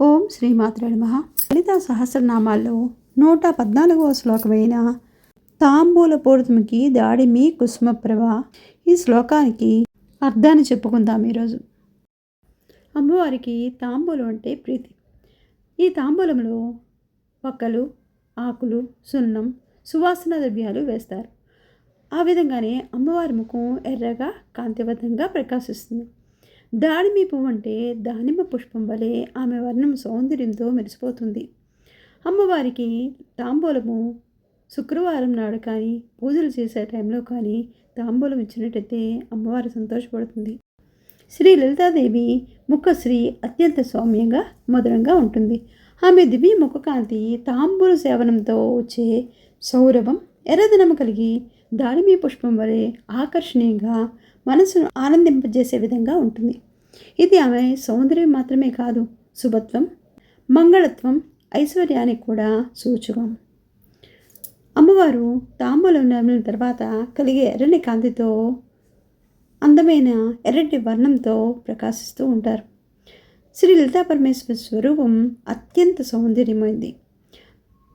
ఓం శ్రీమాత్రే నమః. లలిత సహస్రనామాల్లో 114వ శ్లోకమైన తాంబూలపూర్తిమికి దాడిమి కుసుమప్రభ. ఈ శ్లోకానికి అర్థాన్ని చెప్పుకుందాం ఈరోజు. అమ్మవారికి తాంబూలం అంటే ప్రీతి. ఈ తాంబూలంలో వక్కలు, ఆకులు, సున్నం, సువాసన ద్రవ్యాలు వేస్తారు. ఆ విధంగానే అమ్మవారి ముఖం ఎర్రగా కాంతివంతంగా ప్రకాశిస్తుంది. దాడిమి పువ్వు అంటే దానిమ్మ పుష్పం వలె ఆమె వర్ణం సౌందర్యంతో మెరిసిపోతుంది. అమ్మవారికి తాంబూలము శుక్రవారం నాడు కానీ, పూజలు చేసే టైంలో కానీ తాంబూలం ఇచ్చినట్టయితే అమ్మవారు సంతోషపడుతుంది. శ్రీ లలితాదేవి ముఖశ్రీ అత్యంత సౌమ్యంగా మధురంగా ఉంటుంది. ఆమె దివ్య ముఖకాంతి తాంబూల సేవనంతో వచ్చే సౌరభం ఎర్రదనం కలిగి దానిమ్మ పుష్పం వలె ఆకర్షణీయంగా మనసును ఆనందింపజేసే విధంగా ఉంటుంది. ఇది ఆమె సౌందర్యం మాత్రమే కాదు, శుభత్వం, మంగళత్వం, ఐశ్వర్యానికి కూడా సూచకం. అమ్మవారు తాంబూలం నమిలిన తర్వాత కలిగే ఎర్రని కాంతితో అందమైన ఎర్రటి వర్ణంతో ప్రకాశిస్తూ ఉంటారు. శ్రీ లలితా పరమేశ్వర స్వరూపం అత్యంత సౌందర్యమైంది.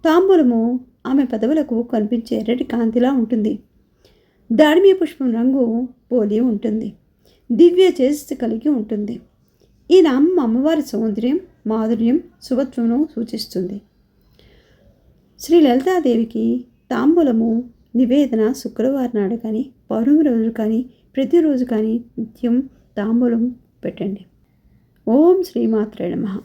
తాంబూలము ఆమె పెదవులకు కనిపించే ఎర్రటి కాంతిలా ఉంటుంది. దాడిమి పుష్పం రంగు పోలి ఉంటుంది. దివ్య తేజస్సు కలిగి ఉంటుంది. ఈ నామం అమ్మవారి సౌందర్యం, మాధుర్యం, శుభత్వమును సూచిస్తుంది. శ్రీ లలితాదేవికి తాంబూలము నివేదన శుక్రవారం నాడు కానీ, పౌర్ణమి రోజు కానీ, ప్రతిరోజు కానీ నిత్యం తాంబూలం పెట్టండి. ఓం శ్రీమాత్రే నమః.